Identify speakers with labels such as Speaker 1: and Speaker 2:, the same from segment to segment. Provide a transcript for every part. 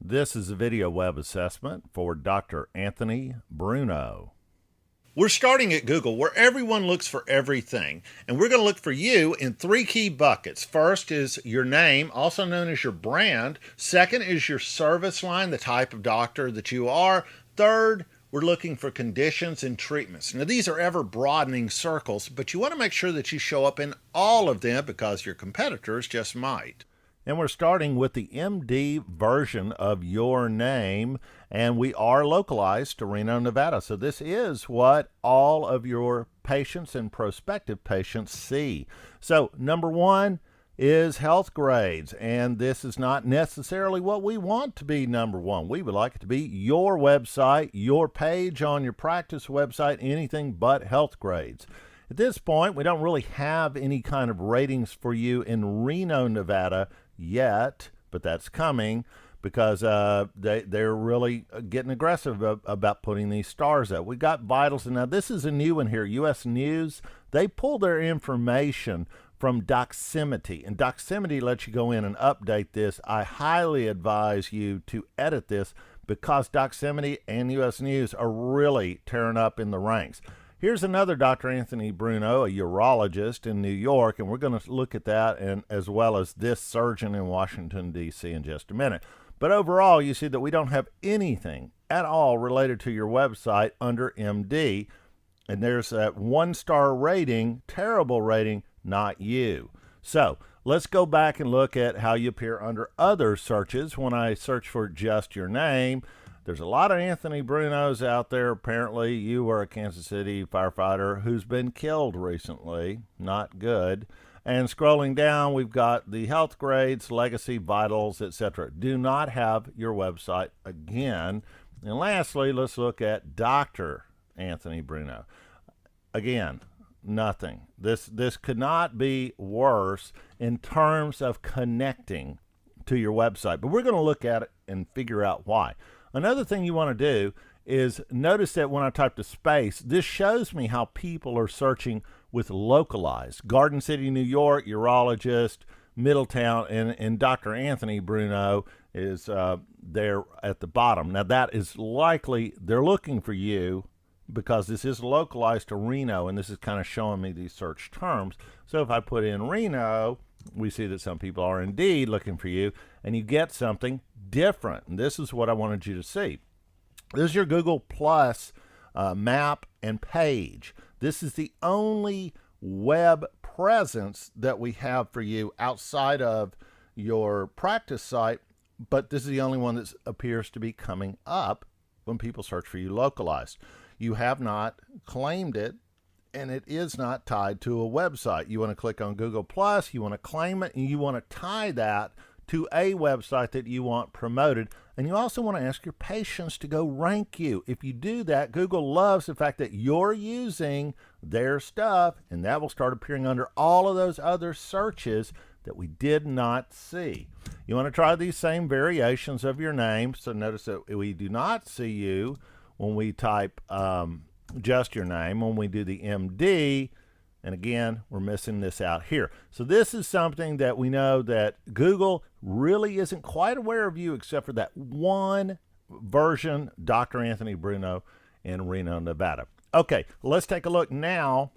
Speaker 1: This is a video web assessment for Dr. Anthony Bruno.
Speaker 2: We're starting at Google, where everyone looks for everything, and we're going to look for you in three key buckets. First is your name, also known as your brand. Second is your service line, the type of doctor that you are. Third, we're looking for conditions and treatments. Now, these are ever broadening circles, but you want to make sure that you show up in all of them because your competitors just might.
Speaker 1: And we're starting with the MD version of your name, and we are localized to Reno, Nevada. So this is what all of your patients and prospective patients see. So number one is health grades, and this is not necessarily what we want to be number one. We would like it to be your website, your page on your practice website, anything but health grades. At this point, we don't really have any kind of ratings for you in Reno, Nevada yet, but that's coming because they're really getting aggressive about putting these stars up. We got vitals, and now this is a new one here. U.S. News, they pull their information from Doximity, and Doximity lets you go in and update this. I highly advise you to edit this because Doximity and U.S. News are really tearing up in the ranks. Here's another Dr. Anthony Bruno, a urologist in New York, and we're going to look at that and as well as this surgeon in Washington, D.C. in just a minute. But overall, you see that we don't have anything at all related to your website under MD, and there's that one-star rating, terrible rating, not you. So let's go back and look at how you appear under other searches. When I search for just your name, there's a lot of Anthony Brunos out there. Apparently, you were a Kansas City firefighter who's been killed recently. Not good. And scrolling down, we've got the health grades, legacy, vitals, etc. Do not have your website again. And lastly, let's look at Dr. Anthony Bruno. Again, nothing. This could not be worse in terms of connecting to your website. But we're going to look at it and figure out why. Another thing you want to do is notice that when I type the space, this shows me how people are searching with localized. Garden City, New York, urologist, Middletown, and Dr. Anthony Bruno is there at the bottom. Now that is likely they're looking for you because this is localized to Reno, and this is kind of showing me these search terms. So if I put in Reno, we see that some people are indeed looking for you, and you get something different. And this is what I wanted you to see. This is your Google Plus map and page. This is the only web presence that we have for you outside of your practice site, but this is the only one that appears to be coming up when people search for you localized. You have not claimed it, and it is not tied to a website. You want to click on Google Plus, you want to claim it, and you want to tie that to a website that you want promoted. And you also want to ask your patients to go rank you. If you do that, Google loves the fact that you're using their stuff, and that will start appearing under all of those other searches that we did not see. You want to try these same variations of your name. So notice that we do not see you when we type just your name. When we do the MD, and again, we're missing this out here. So this is something that we know that Google really isn't quite aware of you except for that one version, Dr. Anthony Bruno in Reno, Nevada. Okay, let's take a look now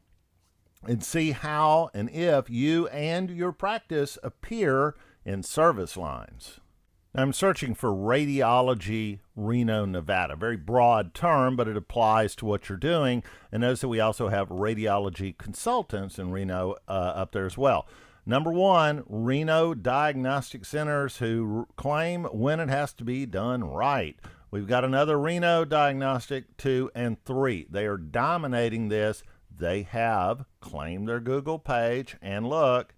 Speaker 1: and see how and if you and your practice appear in service lines. I'm searching for radiology Reno, Nevada. Very broad term, but it applies to what you're doing. And notice that we also have radiology consultants in Reno up there as well. Number one, Reno Diagnostic Centers, who claim when it has to be done right. We've got another Reno Diagnostic 2 and 3. They are dominating this. They have claimed their Google page, and look,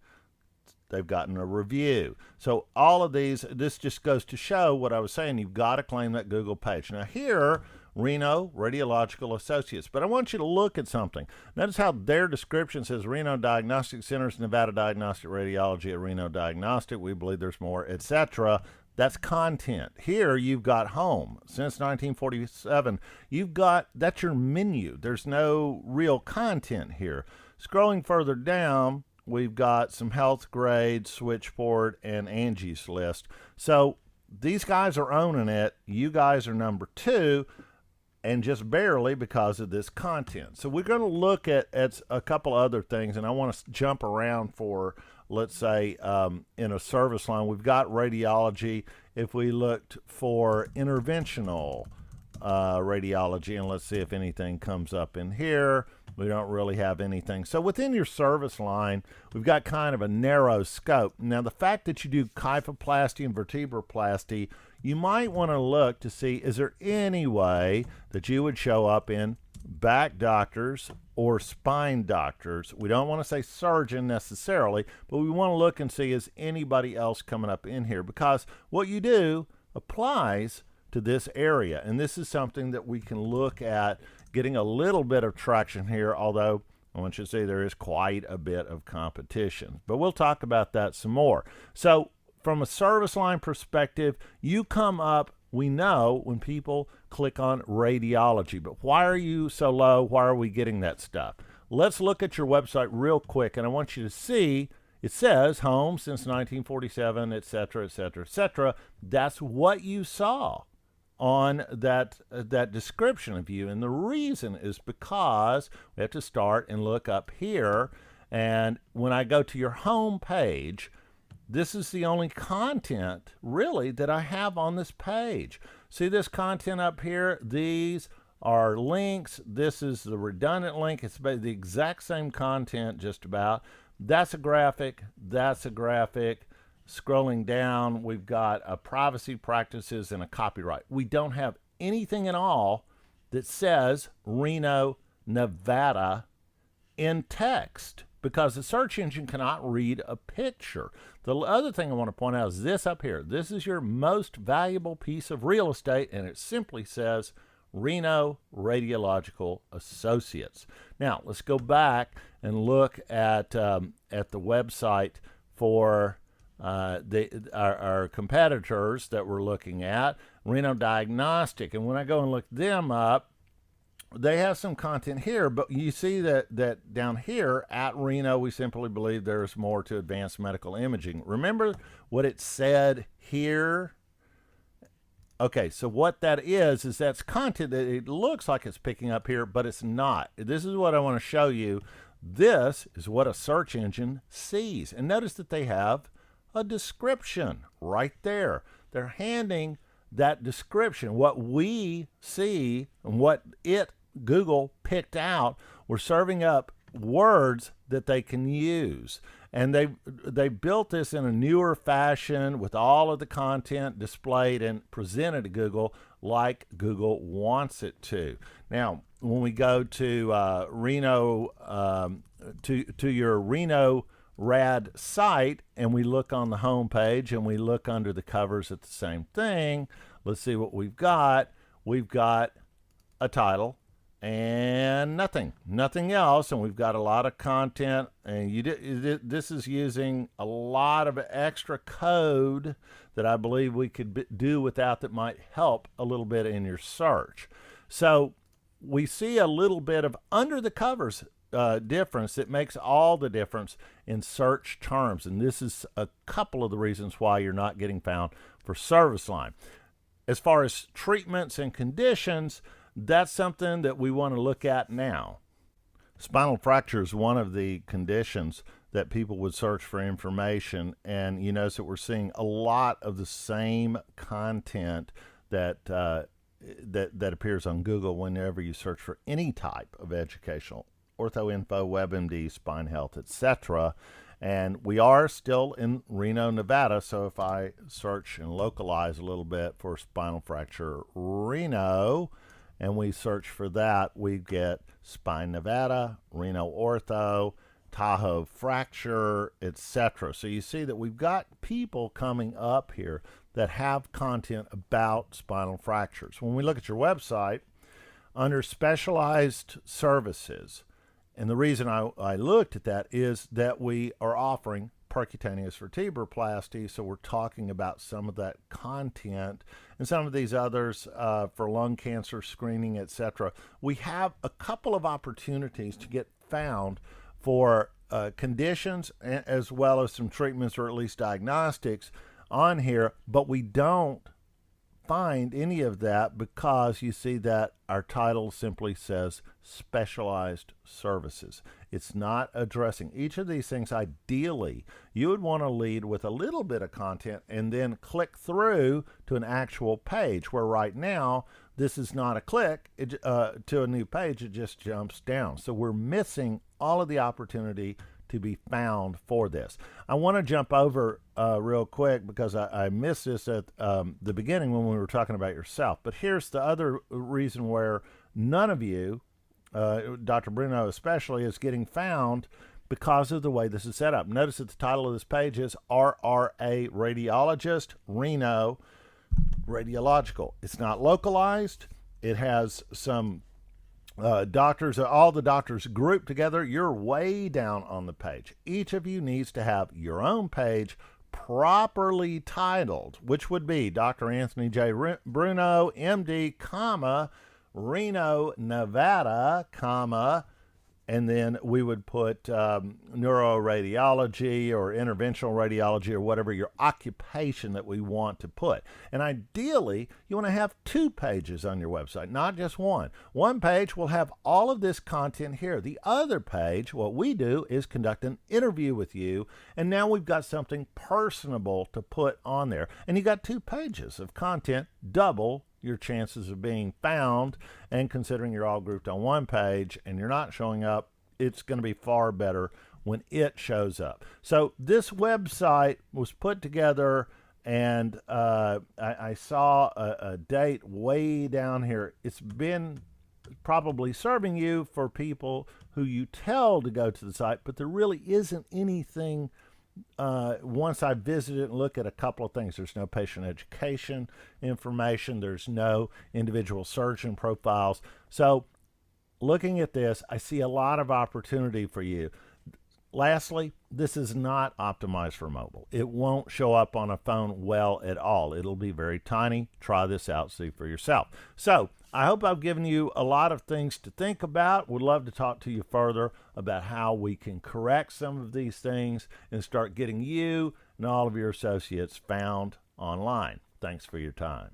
Speaker 1: they've gotten a review. So all of these, this just goes to show what I was saying. You've got to claim that Google page. Now here, Reno Radiological Associates. But I want you to look at something. Notice how their description says Reno Diagnostic Centers, Nevada Diagnostic Radiology at Reno Diagnostic. We believe there's more, etc. That's content. Here you've got home. Since 1947, you've got, that's your menu. There's no real content here. Scrolling further down, we've got some health grades, switchboard, and Angie's list. So these guys are owning it. You guys are number two, and just barely because of this content. So we're going to look at a couple other things, and I want to jump around for, let's say, in a service line, we've got radiology. If we looked for interventional radiology, and let's see if anything comes up in here. We don't really have anything. So within your service line, we've got kind of a narrow scope. Now, the fact that you do kyphoplasty and vertebroplasty, you might want to look to see, is there any way that you would show up in back doctors or spine doctors? We don't want to say surgeon necessarily, but we want to look and see, is anybody else coming up in here? Because what you do applies to this area, and this is something that we can look at getting a little bit of traction here, although I want you to see there is quite a bit of competition. But we'll talk about that some more. So from a service line perspective, you come up, we know when people click on radiology, but why are you so low? Why are we getting that stuff? Let's look at your website real quick, and I want you to see it says home since 1947, et cetera, et cetera, et cetera. That's what you saw on that description of you, and the reason is because we have to start and look up here, and when I go to your home page, this is the only content really that I have on this page. See this content up here? These are links. This is the redundant link. It's the exact same content just about. That's a graphic. That's a graphic. Scrolling down, we've got a privacy practices and a copyright. We don't have anything at all that says Reno, Nevada in text because the search engine cannot read a picture. The other thing I want to point out is this up here. This is your most valuable piece of real estate, and it simply says Reno Radiological Associates. Now, let's go back and look at the website for our competitors that we're looking at, Reno Diagnostic. And when I go and look them up, they have some content here, but you see that down here at Reno, we simply believe there's more to advanced medical imaging. Remember what it said here? Okay, so what that is that's content that it looks like it's picking up here, but it's not. This is what I want to show you. This is what a search engine sees. And notice that they have a description right there. They're handing that description. What we see and what Google picked out, we're serving up words that they can use. And they built this in a newer fashion with all of the content displayed and presented to Google like Google wants it to. Now, when we go to Reno, to your Reno Rad site, and we look on the home page and we look under the covers at the same thing, let's see what we've got. We've got a title and nothing else, and we've got a lot of content, and this is using a lot of extra code that I believe we could do without that might help a little bit in your search. So we see a little bit of under the covers difference that makes all the difference in search terms, and this is a couple of the reasons why you're not getting found for service line. As far as treatments and conditions, that's something that we want to look at now. Spinal fracture is one of the conditions that people would search for information, and you notice that we're seeing a lot of the same content that that appears on Google whenever you search for any type of educational, OrthoInfo, WebMD, Spine Health, etc. And we are still in Reno, Nevada, so if I search and localize a little bit for spinal fracture Reno, and we search for that, we get Spine Nevada, Reno Ortho, Tahoe Fracture, etc. So you see that we've got people coming up here that have content about spinal fractures. When we look at your website, under specialized services, and the reason I looked at that is that we are offering percutaneous vertebroplasty, so we're talking about some of that content and some of these others for lung cancer screening, etc. We have a couple of opportunities to get found for conditions as well as some treatments or at least diagnostics on here, but we don't find any of that because you see that our title simply says specialized services. It's not addressing each of these things. Ideally, you would want to lead with a little bit of content and then click through to an actual page, where right now this is not a click to a new page. It just jumps down. So we're missing all of the opportunity to be found for this. I want to jump over real quick because I missed this at the beginning when we were talking about yourself. But here's the other reason where none of you, Dr. Bruno especially, is getting found, because of the way this is set up. Notice that the title of this page is RRA Radiologist, Reno Radiological. It's not localized. It has some doctors, all the doctors grouped together. You're way down on the page. Each of you needs to have your own page properly titled, which would be Dr. Anthony J. Bruno, MD, comma, Reno, Nevada, comma, and then we would put neuroradiology or interventional radiology or whatever your occupation that we want to put. And ideally, you want to have 2 pages on your website, not just one. One page will have all of this content here. The other page, what we do is conduct an interview with you, and now we've got something personable to put on there. And you got 2 pages of content, double your chances of being found. And considering you're all grouped on one page and you're not showing up, it's going to be far better when it shows up. So this website was put together, and I saw a date way down here. It's been probably serving you for people who you tell to go to the site, but there really isn't anything. Once I visited and look at a couple of things, there's no patient education information, there's no individual surgeon profiles. So looking at this, I see a lot of opportunity for you. Lastly, this is not optimized for mobile. It won't show up on a phone well at all. It'll be very tiny. Try this out, see for yourself. So I hope I've given you a lot of things to think about. Would love to talk to you further about how we can correct some of these things and start getting you and all of your associates found online. Thanks for your time.